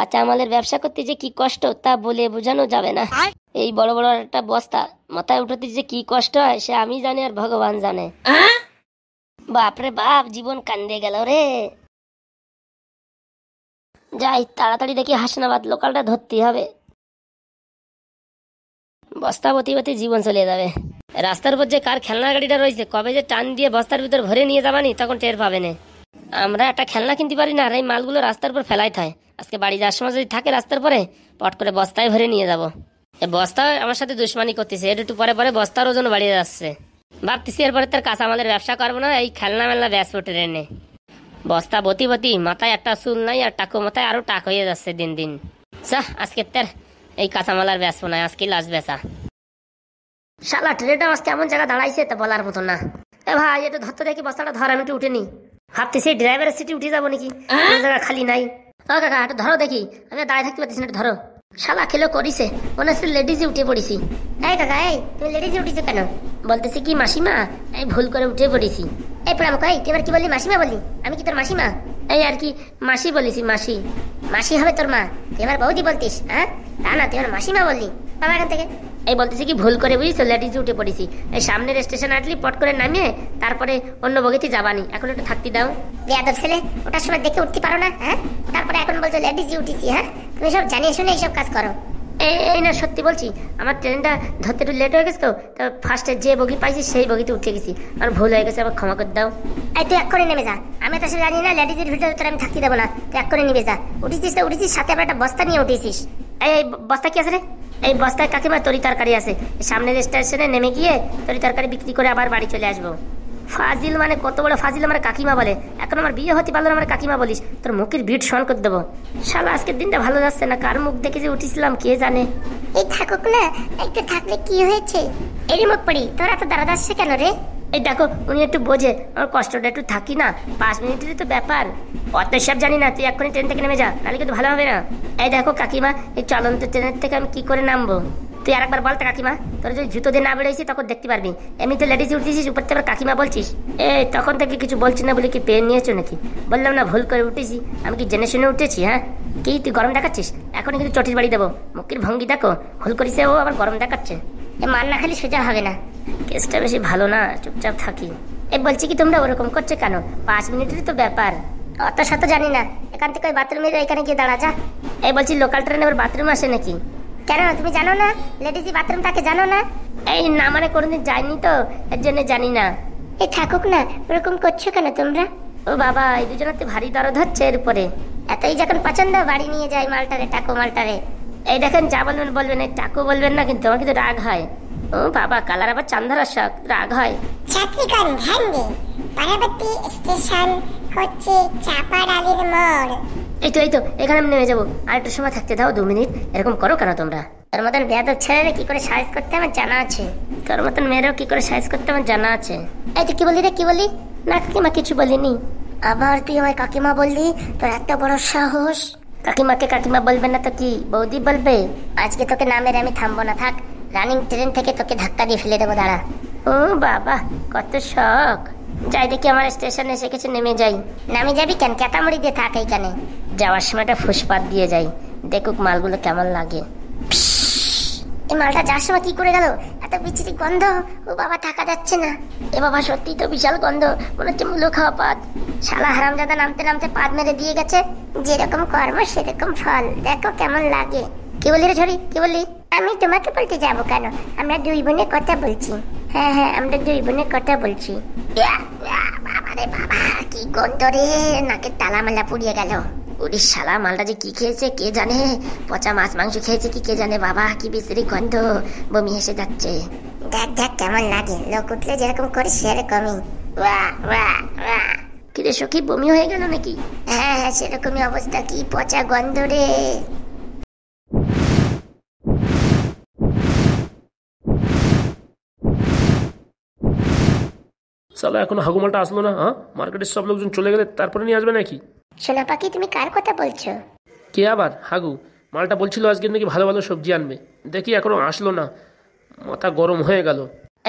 কাঁচামালের ব্যবসা করতে যে কি কষ্ট তা বলে বোঝানো যাবে না। এই বড় বড় একটা বস্তা মাথায় উঠাতে যে কি কষ্ট হয় সে আমি জানি আর ভগবান জানে। বাপরে বাপ, জীবন কান্দে গেল রে। যাই তাড়াতাড়ি দেখি হাসনাবাদ লোকালটা ধরতে হবে। বস্তা বতি জীবন চলে যাবে। রাস্তার উপর যে কার খেলনা গাড়িটা রয়েছে কবে যে টান দিয়ে বস্তার ভিতর ভরে নিয়ে যাবানি তখন টের পাবে না। আমরা একটা খেলনা কিনতে পারি না আর এই মালগুলো রাস্তার উপর ফেলাই থাকে। আজকে বাড়ি যাওয়ার সময় যদি থাকে রাস্তার পরে পট করে বস্তায় ভরে নিয়ে যাবো। এই বস্তা আমার সাথে দুশ্মনী করতেছে, একটু পরে পরে বস্তার ওজন বাড়িয়ে যাচ্ছে। ভাবতেছি এরপরে তার কাঁচামালের ব্যবসা করবো না, এই খেলনা মেলনা ব্যস্ত ট্রেনে। বস্তা বতি মাথায় একটা চুল নাই আর টাকু মাথায় আরো টাক হয়ে যাচ্ছে দিন দিন। আজকে তার এই কাঁচামালার ব্যস্ত নাই, আজকে লাশ বেচা। শালা ট্রেনটা আজকে এমন জায়গা দাঁড়াইছে তা বলার মতো না। এ ভাই একটু ধরতে দেখি বস্তাটা ধর, আমি একটু উঠে নি। ভাবতেছি ড্রাইভারের সিটে উঠে যাবো নাকি, জায়গা খালি নাই। ও কাকা একটু ধরো দেখি, আমি দাঁড়িয়ে থাকতে পারতেছি না, একটু ধরো। শালা খেলো করিছে, মনে হচ্ছে লেডিজে উঠে পড়েছি। এই কাকা এই তুমি লেডিজে উঠেছো কেন? বলতেছি কি মাসিমা এই ভুল করে উঠে পড়েছি। এই প্রাম কই তুই এবার কি বললি? মাসিমা বললি? আমি কি তোর মাসিমা? এই আর কি মাসি বলেছি, মাসি। মাসি হবে তোর মা, তুই এবার বৌদি বলতিস? হ্যাঁ তা না, তুই এবার মাসিমা বললি। বাবা এখান থেকে। এই বলতেছি কি ভুল করে বুঝিস, লেডিজে উঠে পড়েছি। এই সামনের স্টেশন আসলি পট করে নামিয়ে তারপরে অন্য বগিতে যাবানি, এখন একটু থাকতে দাও। বেয়াদব ছেলে, ওটার সময় দেখে উঠতে পারো না? হ্যাঁ তারপরে এখন বলছো লেডিজে উঠেছি? হ্যাঁ তুমি সব জানিয়ে শুনে এইসব কাজ করো। এই না সত্যি বলছি, আমার ট্রেনটা ধরতে একটু লেট হয়ে গেছে তো ফার্স্টে যে বগি পাইছি সেই বগিতে উঠে গেছি, আর ভুল হয়ে গেছে, আবার ক্ষমা করে দাও। এই তুই এক করে নেমে যা, আমি তো আসলে জানি না লেডিজের ভিতরে তোর আমি থাকতে দেবো না, তুই এক করে নেমে যা। উঠেছিস তো উঠেছিস, সাথে আবার একটা বস্তা নিয়ে উঠেছিস। এই বস্তা কি আছে রে? এই বস্তায় কাকিমা তরি তরকারি আছে, সামনের স্টেশনে নেমে গিয়ে তরি তরকারি বিক্রি করে আবার বাড়ি চলে আসবো। ফাজিল মানে কত বড় ফাজিল, আমার কাকিমা বলে। এখন আমার বিয়ে হতে পারলো না, আমার কাকিমা বলিস? তোর মুখের ভিড় সন করে দেবো। শালা আজকের দিনটা ভালো যাচ্ছে না, কার মুখ দেখে যে উঠেছিলাম কে জানে। এই থাকুক না, একটু থাকলে কি হয়েছে? এরই মুখ পড়ি তোরা তো দাঁড়া যাচ্ছে কেন রে? এই দেখো উনি একটু বোঝে আমার কষ্টটা, একটু থাকি না, 5 মিনিটেরই তো ব্যাপার, অত সব জানি না। তুই এক্ষুনি ট্রেন থেকে নেমে যা, নাহলে কিন্তু ভালো হবে না। এই দেখো কাকিমা, এই চলন্ত ট্রেনের থেকে আমি কি করে নামবো? তুই আরেকবার বলতে কাকিমা, তোর যদি জুতো দিয়ে না বেরোইছি তখন দেখতে পারবি। এমনি তো লেডিস উঠেছিস, উপর থেকে কাকিমা বলছিস। এই তখন থেকে কিছু বলছি না বলে কি পেন নিয়েছো নাকি? বললাম না ভুল করে উঠেছি, আমি কি জেনে শুনে উঠেছি? হ্যাঁ কি তুই গরম দেখাচ্ছিস? এখনই কিন্তু চটির বাড়ি দেবো। মুখের ভঙ্গি দেখো, ভুল করিছে ও আবার গরম দেখাচ্ছে। এ মান না খালি সোজা হবে না, কেসটা বেশি ভালো না, চুপচাপ থাকি। এ বলছি কি তোমরা ওরকম করছো কেন? 5 মিনিটেরই তো ব্যাপার, অত শত জানি না। এখান থেকে ওই বাথরুমের এখানে গিয়ে দাঁড়া যা। এই বলছি লোকাল ট্রেনে আবার বাথরুম আসে নাকি? কেন তুমি জানো না লেডিসই বাথরুম থাকে, জানো না? এই না মানে কোনোদিন যাইনি তো এর জন্য জানি না। এই থাকুক না, ওরকম করছো কেন তোমরা? ও বাবা, এই দুজনাতে ভারী দরদ হচ্ছে এর উপরে। এতই যখন পছন্দ বাড়ি নিয়ে যাই মালটারে, টাকু মালটারে। এই দেখেন যা বলবেন বলবেন, এই টাকু বলবেন না কিন্তু, আমার কিন্তু রাগ হয়। ও বাবা, কালার আবার চান্দার শখ, রাগ হয়। ছাত্রীগণ ধ্যান দিন, পরবর্তী স্টেশন হচ্ছে চাপাডালির মোড়। এই তো এখানে আমি নেমে যাবো, আর একটু সময় থাকতে দাও, 2 মিনিট। এরকম করো কেন তোমরা? তোর মতন বেয়াদব ছেলেরা কি করে সাইজ করতে আমার জানা আছে, তোর মতন মেয়েরাও কি করে সাইজ করতে আমার জানা আছে। এই তুই কি বললি রে, কি বললি? না কাকিমা কিছু বলিনি। আবার তুই আমায় কাকিমা বললি? তোর এত বড় সাহস! কাকিমাকে কাকিমা বলবে না তো কি বৌদি বলবে? আজকে তোকে না মেরে আমি থামবো না, থাক। রানিং ট্রেন থেকে তোকে ধাক্কা দিয়ে ফেলে দেবো, দাঁড়া। ও বাবা, কত শখ। যাই দেখি আমার স্টেশন এসে গেছে, নেমে যাই। নামে যাবি কেন? ক্যাটামড়ি দিয়ে থাক এইখানে। যাওয়ার সময়টা ফুসপাত দিয়ে যাই, দেখুক মালগুলো কেমন লাগে। এই মালটা যাওয়ার সময় কি করে গেল? এত বিচিত্র গন্ধ, ও বাবা থাকা যাচ্ছে না। এ বাবা সত্যি তো বিশাল গন্ধ, মনে হচ্ছে মুলো খাওয়া পাত। শালা হারামজাদা নামতে নামতে পাত মেরে দিয়ে গেছে। যেরকম কর্ম সেরকম ফল, দেখো কেমন লাগে। কি বললি রে ঝড়ি, কি বললি? আমি তোমাকে বলতে যাবো কেন, আমরা 2 বোনের কথা বলছি। হ্যাঁ আমরা 2 বোনের কথা বলছি। বাবা রে বাবা, কি গন্ধ রে, নাকের তালামালা পুড়িয়ে গেল। ওরে শালা, মালটা যে কি খেয়েছে কে জানে, পচা মাছ মাংস খেয়েছে কি কে জানে। বাবা কি বিশ্রী গন্ধ, বমি এসে যাচ্ছে। দেখ কেমন লাগে, লোক উঠলে যেরকম করে সেরকমই। কি রে সখী, বমি হয়ে গেল নাকি? হ্যাঁ সেরকমই অবস্থা, কি পচা গন্ধ রে। সালা এখনো হাগুমালটা আসলো না? হ্যাঁ, মার্কেটের সব লোকজন চলে গেলে তারপরে নিয়ে আসবে নাকি? সোনা পাখি, তুমি কার কথা বলছো? কে আবার? হাগু। মালটা বলছিল আজকে নাকি ভালো ভালো সবজি আনবে, দেখি এখনো আসলো না, মাথা গরম হয়ে গেল।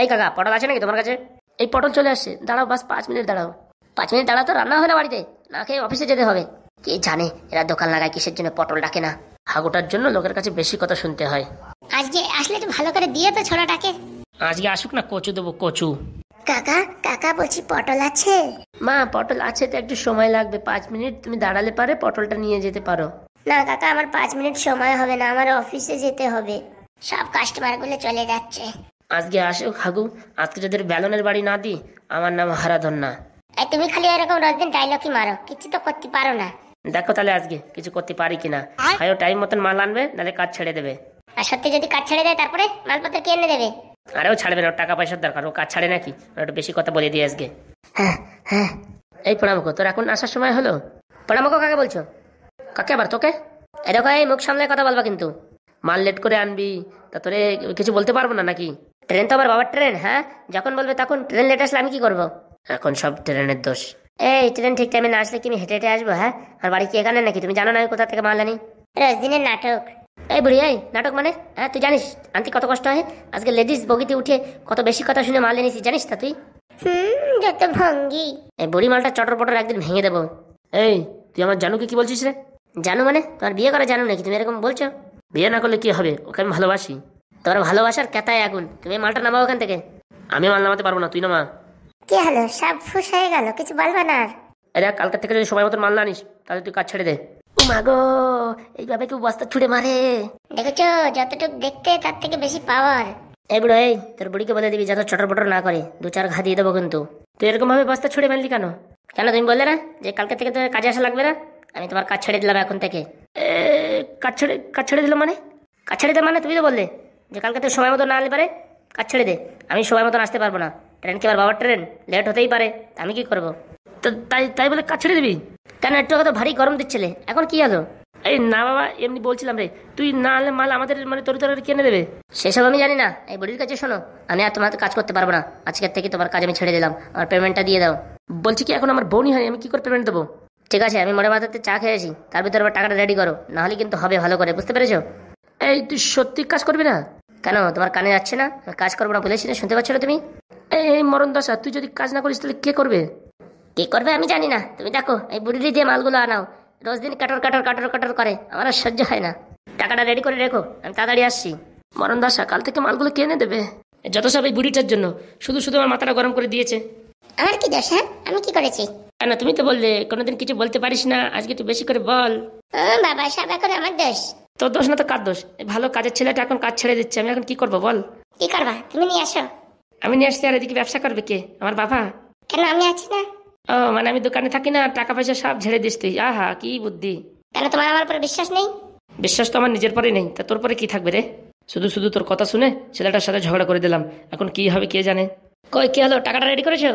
এই কাকা, পটল আছে নাকি তোমার কাছে? এই পটল চলে আসছে, দাঁড়াও বাস 5 মিনিট দাঁড়াও। 5 মিনিট দাঁড়াও তো, রান্না হয় না বাড়িতে, না খেয়ে অফিসে যেতে হবে। কে জানে এরা দোকান লাগায় কিসের জন্য, পটল ডাকে না। হাগুটার জন্য লোকের কাছে বেশি কথা শুনতে হয়। আজকে আসলে একটু ভালো করে দিয়ে তো ছোড়াটাকে। আজকে আসুক না, কচু দেবো কচু। কাকা কাকা বলছি পটল আছে? মা পটল আছে তো একটু সময় লাগবে, 5 মিনিট তুমি দাঁড়ালে পারে পটলটা নিয়ে যেতে পারো। না কাকা, আমার 5 মিনিট সময় হবে না, আমার অফিসে যেতে হবে, সব কাস্টমার গুলো চলে যাচ্ছে। আজকে আসুক হাগু, আজকে যদি বেলনের বাড়ি না দিই আমার নাম হারাধন না। এই তুমি খালি এরকম রোজদিন ডায়লগই মারো, কিছু তো করতে পারো না। দেখো তাহলে আজকে কিছু করতে পারি কিনা। হায়ও টাইম মতন মাল আনবে, নাহলে কাজ ছেড়ে দেবে। আর সত্যি যদি কাজ ছেড়ে দেয় তারপরে মালপত্র কে এনে দেবে? আরেও ছাড়বে না, ওর টাকা পয়সার দরকার, ও কাজ ছাড়ে নাকি? একটু বেশি কথা বলে দিই আজকে। হ্যাঁ হ্যাঁ। এই প্রণামক, তোর এখন আসার সময় হলো? প্রণামক কাকে বলছো? কাকে আবার তোকে? এরকম এই মুখ সামলে কথা বলবা কিন্তু। মাল লেট করে আনবি তা তোরে কিছু বলতে পারবো না নাকি? ট্রেন তো আমার বাবার ট্রেন, হ্যাঁ যখন বলবে তখন। ট্রেন লেট আসলে আমি কি করবো? এখন সব ট্রেনের দোষ। এই ট্রেন ঠিক টাইমে না আসলে কি আমি হেঁটে হেঁটে আসবো? হ্যাঁ, আর বাড়ি কি এখানে নাকি? তুমি জানো না আমি কোথা থেকে মাল আনি? রোজদিনের নাটক। এই বুড়ি, এই নাটক মানে? হ্যাঁ তুই জানিস আনতে কত কষ্ট হয়? আজকে লেডিস বগিতে উঠে কত বেশি কথা শুনে মাল এনেছি, জানিস তা তুই? যত ভঙ্গি। এই বুড়ি মালটা চটর পটর একদিন ভেঙে দেবো। এই তুই আমার জানুকে কি বলছিস রে? জানো মানে? তোমার বিয়ে করা জানো নাকি তুমি এরকম বলছো? বিয়ে না করলে কি হবে? ওকে আমি ভালোবাসি। তোমার ভালোবাসার কেতায় আগুন। তুমি মালটা নামাও ওখান থেকে। আমি মাল নামাতে পারবো না, তুই নামা। কি হলো, সব ফুস হয়ে গেল, কিছু বলবা না আর? এরা কালকে থেকে যদি সময় মতন মাল না আনিস তাহলে তুই কাজ ছেড়ে দে। ও মাগো, এইভাবে কেউ বস্তা ছুড়ে মারে? দেখেছো, যতটুকু দেখতে তার থেকে বেশি পাওয়ার। এই বুড়ো, এই তোর বুড়িকে বলে দিবি যাতে চটর পটর না করে, 2-4 ঘা দিয়ে দেবো কিন্তু। তুই এরকম ভাবে বস্তা ছুড়ে মারলি কেন? কেন তুমি বললে না যে কালকে থেকে তোর কাজে আসা লাগবে না? আমি তোমার কাজ ছেড়ে দিলাম এখন থেকে। কাজ ছেড়ে দিলাম মানে? কাজ ছেড়ে দে মানে? তুমি তো বললে যে কালকে তুই সময় মতো না আনলে পারে কাজ ছেড়ে দে। আমি সময় মতন আসতে পারবো না, ট্রেন কি আমার বাবার ট্রেন, লেট হতেই পারে, আমি কি করবো? তাই তাই বলে কাজ ছেড়ে দিবি? কেন, একটু তো ভারী গরম দিচ্ছিলে, এখন কি হলো? এই না বাবা, এমনি বলছিলাম রে, তুই না আনলে মাল আমাদের মানে তরি তরকারি কিনে দেবে। সেসব আমি জানি না। এই বুড়ির কাছে শোনো, আমি আর তোমার কাজ করতে পারবো না, আজকের থেকে তোমার কাজ আমি ছেড়ে দিলাম, আমার পেমেন্টটা দিয়ে দাও। বলছি কি এখন আমার বউনি হয়, আমি কি করে পেমেন্ট দেবো? ঠিক আছে, আমি মোড়ে মাথাতে চা খেয়েছি, তার ভিতরে আবার টাকাটা রেডি করো, না হলে কিন্তু হবে ভালো করে, বুঝতে পেরেছো? এই তুই সত্যি কাজ করবি না? কেন, তোমার কানে যাচ্ছে না? কাজ করবো না বলেছি না, শুনতে পাচ্ছ না তুমি? এই মরণ দশা, তুই যদি কাজ না করিস তাহলে কে করবে? কি করবে আমি জানি না, তুমি দেখো এই বুড়িরই দিয়ে মালগুলো আনাও, রোজ দিন কাটর কাটর কাটর কাটর করে, আমার আর সহ্য হয় না। টাকাটা রেডি করে রেখো, আমি তাড়াতাড়ি আসছি। মরণ দশা, কাল থেকে মালগুলো কিনে দেবে। যত সব এই বুড়িটার জন্য, শুধু শুধু আমার মাথাটা গরম করে দিয়েছে। আমার কি দোষ? হ্যাঁ, আমি কি করেছি? কেন, তুমি তো বললে কোনোদিন কিছু বলতে পারিস না, আজকে একটু বেশি করে বল। বাবা, সব এখন আমার দোষ। তোর দোষ না তো কার দোষ? এই ভালো কাজের ছেলেটা এখন কাজ ছেড়ে দিচ্ছে, আমি এখন কি করবো বল? কি করবা? তুমি নিয়ে আসো। আমি নিয়ে আসলে আর এদিকে ব্যবসা করবে কে? আমার বাবা। কেন, আমি আছি না? ও মানে আমি দোকানে থাকি না, টাকা পয়সা সব ঝেড়ে দিস তুই? আহা কি বুদ্ধি! কেন, তোমার আমার উপর বিশ্বাস নেই? বিশ্বাস তো আমার নিজের পরে নেই, তা তোর পরে কি থাকবে রে? শুধু শুধু তোর কথা শুনে ছেলেটার সাথে ঝগড়া করে দিলাম, এখন কি হবে কে জানে। কই কি হলো, টাকাটা রেডি করেছো?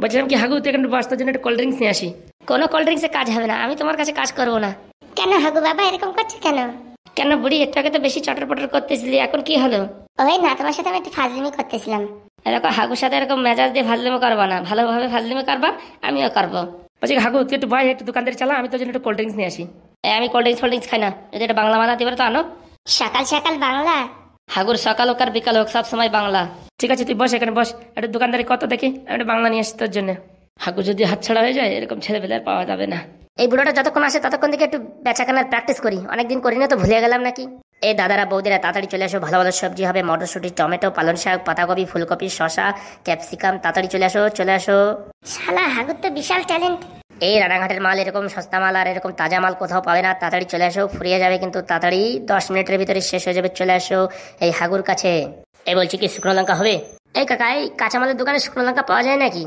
বলছিলাম কি হাগু, তুই এখন বাস্তার জন্য একটা কোল্ড ড্রিঙ্কস নিয়ে আসি। কোনো কোল্ড ড্রিঙ্কসে কাজ হবে না, আমি তোমার কাছে কাজ করবো না। কেন হাগু বাবা এরকম করছো কেন? কেন বুড়ি, একটু আগে তো বেশি চটর পটর করতেছিলি, এখন কি হলো? ওই না, তোমার সাথে আমি একটু ফাজলিমি করতেছিলাম। এরকম হাগুর সাথে এরকম মেজাজ দিয়ে ফাজলিমো করবা না, ভালোভাবে ফাজলিমো করবা, আমিও করবো। বলছি হাগু, তুই একটু ভাই একটু দোকানদারি চালা, আমি তোর জন্য একটু কোল্ড ড্রিঙ্কস নিয়ে আসি। আমি কোল্ড ড্রিঙ্কস খাই না, যদি এটা বাংলা বানাতে পারে তো আনো। সকাল সকাল বাংলা? হাগুর সকাল হোক আর বিকাল হোক, সব সময় বাংলা। ঠিক আছে তুই বস এখানে বস, একটু দোকানদারি কত দেখি, আমি একটু বাংলা নিয়ে আসি তোর জন্য। হাগু যদি হাতছাড়া হয়ে যায়, এরকম ছেলেবেলে আর পাওয়া যাবে না। এই বুড়োটা যতক্ষণ আসে ততক্ষণ থেকে একটু বেচাকেনার প্র্যাকটিস করি, অনেকদিন করি না তো ভুলে গেলাম নাকি। এই দাদারা বৌদিরা তাড়াতাড়ি চলে আসো, ভালো ভালো সবজি হবে, মটরশুঁটি, টমেটো, পালং শাক, পাতাকপি, ফুলকপি, শসা, ক্যাপসিকাম, তাড়াতাড়ি চলে আসো চলে আসো। শালা হাগুর তো বিশাল ট্যালেন্ট। এই রানাঘাটের মাল এরকম সস্তা মাল আর এরকম তাজা মাল কোথাও পাবে না, তাড়াতাড়ি চলে আসো, ফুরিয়ে যাবে কিন্তু তাড়াতাড়ি, 10 মিনিটের ভিতরে শেষ হয়ে যাবে, চলে আসো এই হাগুর কাছে। এই বলছি কি শুকনো লঙ্কা হবে? এই কাকা, এই কাঁচা মালের দোকানে শুকনো লঙ্কা পাওয়া যায় নাকি?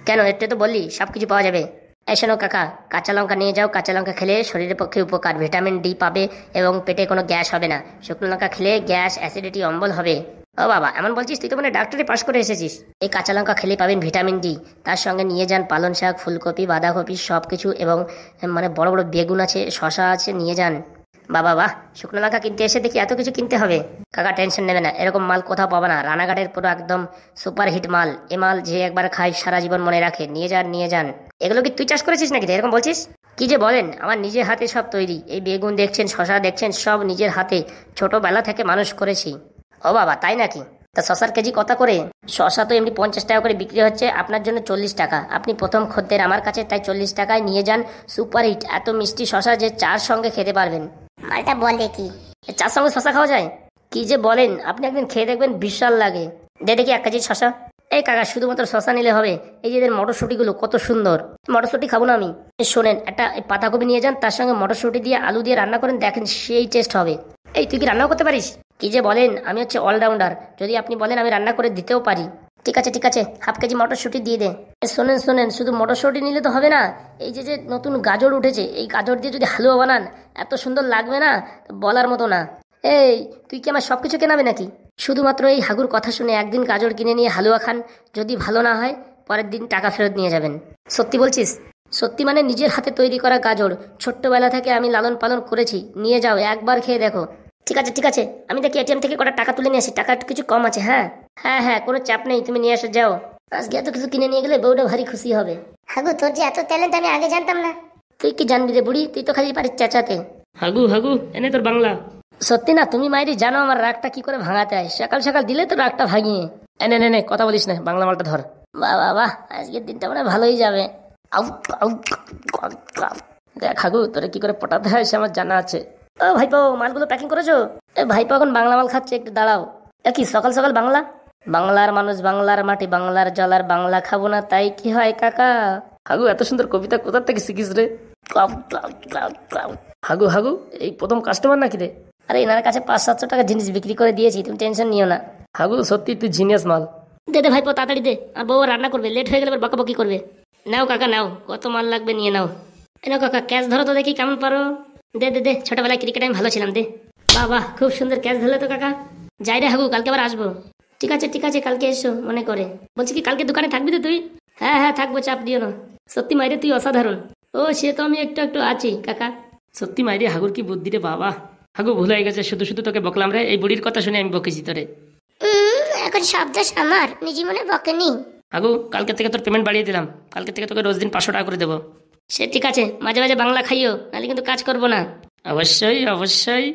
কেন, একটু তো বললি সবকিছু পাওয়া যাবে। এই শোনো কাকা, কাঁচা লঙ্কা নিয়ে যাও, কাঁচা লঙ্কা খেলে শরীরের পক্ষে উপকার, ভিটামিন ডি পাবে এবং পেটে কোনো গ্যাস হবে না। শুকনো লঙ্কা খেলে গ্যাস, অ্যাসিডিটি, অম্বল হবে। ও বাবা, এমন বলছিস? তুই তো মানে ডাক্তারি পাস করে এসেছিস। এই কাঁচা লঙ্কা খেলে পাবেন ভিটামিন ডি, তার সঙ্গে নিয়ে যান পালং শাক, ফুলকপি, বাঁধাকপি সব কিছু, এবং মানে বড় বড় বেগুন আছে, শশা আছে, নিয়ে যান। বাবা বাহ, শুকনো লঙ্কা কিনতে এসে দেখি এত কিছু কিনতে হবে। কাকা টেনশন নেবে না, এরকম মাল কোথাও পাবে না, রানাঘাটের পুরো একদম সুপার হিট মাল। এ মাল যে একবার খায় সারা জীবন মনে রাখে, নিয়ে যান নিয়ে যান। এগুলো কি তুই চাষ করেছিস নাকি এরকম বলছিস? কি যে বলেন, আমার নিজের হাতে সব তৈরি। এই বেগুন দেখছেন, শশা দেখছেন, সব নিজের হাতে ছোটবেলা থেকে মানুষ করেছি। ও বাবা, তাই নাকি? তা শশার কেজি কত করে? শশা তো এমনি 50 টাকা করে বিক্রি হচ্ছে, আপনার জন্য 40 টাকা। আপনি প্রথম খদ্দের আমার কাছে, তাই 40 টাকায় নিয়ে যান। সুপার হিট, এত মিষ্টি শশা যে চার সঙ্গে খেতে পারবেন। মালটা বলে কি? চার সঙ্গে শশা খাওয়া যায়? কি যে বলেন, আপনি একদিন খেয়ে দেখবেন, বিশাল লাগে। দেখি 1 কেজি শশা। এই কাকা, শুধুমাত্র শশা নিলে হবে? এই যে এদের মটরশুঁটিগুলো কত সুন্দর। মটরশুঁটি খাবো না আমি। শোনেন, একটা পাতাকপি নিয়ে যান, তার সঙ্গে মটরশুঁটি দিয়ে আলু দিয়ে রান্না করেন, দেখেন সেই টেস্ট হবে। এই তুই কি রান্নাও করতে পারিস? কি যে বলেন, আমি হচ্ছে অলরাউন্ডার। যদি আপনি বলেন আমি রান্না করে দিতেও পারি। ঠিক আছে ঠিক আছে, 1/2 কেজি মটরশুঁটি দিয়ে দে। শোনেন শোনেন, শুধু মটরশুঁটি নিলে তো হবে না। এই যে যে নতুন গাজর উঠেছে, এই গাজর দিয়ে যদি হালুয়া বানান, এত সুন্দর লাগবে না, বলার মতো না। এই তুই কি আমার সবকিছু কেনাবে নাকি? শুধুমাত্র এই হাগুর কথা শুনে একদিন গাজর কিনে নিয়ে হালুয়া খান, যদি ভালো না হয় পরের দিন টাকা ফেরত নিয়ে যাবেন। সত্যি বলছিস? সত্যি মানে নিজের হাতে তৈরি করা গাজর, ছোট্টবেলা থেকে আমি লালন পালন করেছি। নিয়ে যাও, একবার খেয়ে দেখো। ঠিক আছে ঠিক আছে, আমি দেখি এটিএম থেকে কটা টাকা তুলে নিয়ে আসি, টাকা একটু কিছু কম আছে। হ্যাঁ হ্যাঁ হ্যাঁ, কোনো চাপ নেই, তুমি নিয়ে এসে যাও। আজকে এত কিছু কিনে নিয়ে গেলে বউটা ভারী খুশি হবে। হাগু, তোর যে এত ট্যালেন্ট আমি আগে জানতাম না। তুই কি জানবি রে বুড়ি, তুই তো খালি পারিস চেঁচাতে। হাগু হাগু, এনে তোর বাংলা। সত্যি না, তুমি মাইরি জানো আমার রাগটা কি করে ভাঙাতে হয়। সকাল সকাল দিলে তো রাগটা ভাঙিয়ে। এনে নে নে, কথা বলিস না, বাংলা মালটা ধর। বাহ বাহ বাহ, আজকের দিনটা মানে ভালোই যাবে। আউ আউ। দেখ হাগু, তোরে কি করে পটাতে হয় সে আমার জানা আছে। ও ভাইপো, মালগুলো প্যাকিং করেছো? এ ভাইপো এখন বাংলা মাল খাচ্ছে, একটু দাঁড়াও। কি সকাল সকাল বাংলা? বাংলার মানুষ, বাংলার মাটি, বাংলার জল, আর বাংলা খাবো না তাই কি হয় কাকা? হাগু, এত সুন্দর কবিতা কোথা থেকে শিখিস রে? হাগু হাগু, এই প্রথম কাস্টমার নাকি রে? আরে এনার কাছে 500-700 টাকা জিনিস বিক্রি করে দিয়েছি, তুমি টেনশন নিও না। হাগু সত্যি তুই জিনিয়াস মাল। দে দে ভাইপো, তাড়াতাড়ি দে, আর বউ রান্না করবে, লেট হয়ে গেলে বকাবকি করবে। নাও কাকা নাও, কত মাল লাগবে নিয়ে নাও। নাও কাকা, ক্যাশ ধরো তো দেখি কেমন পারো। দে দে দে, ছোটবেলায় ক্রিকেটে আমি ভালো ছিলাম, দে। বাহ বাহ, খুব সুন্দর ক্যাশ ধরলে তো কাকা। যাই রে হাগু, কালকে আবার আসবো। ঠিক আছে কালকে এসো মনে করে। বলছি কি, কালকে দোকানে থাকবি তো তুই? হ্যাঁ হ্যাঁ থাকবো, চাপ দিও না। সত্যি মাইরে তুই অসাধারণ। ও সে তো আমি একটু একটু আছি কাকা। সত্যি মাইরে, হাগুর কি বুদ্ধি রে বাবা। হাগু ভুল হয়ে গেছে, শুধু শুধু তোকে বকলাম রে। এই বুড়ির কথা শুনে আমি বকেছি তোরে। এখন সব দোষ আমার, নিজে মনে বকেনি। হাগু, কালকে থেকে তোর পেমেন্ট বাড়িয়ে দিলাম। কালকে থেকে তোকে রোজ দিন 500 টাকা করে দেবো। সে ঠিক আছে, মাঝে মাঝে বাংলা খাইও, নাহলে কিন্তু কাজ করবো না। অবশ্যই অবশ্যই।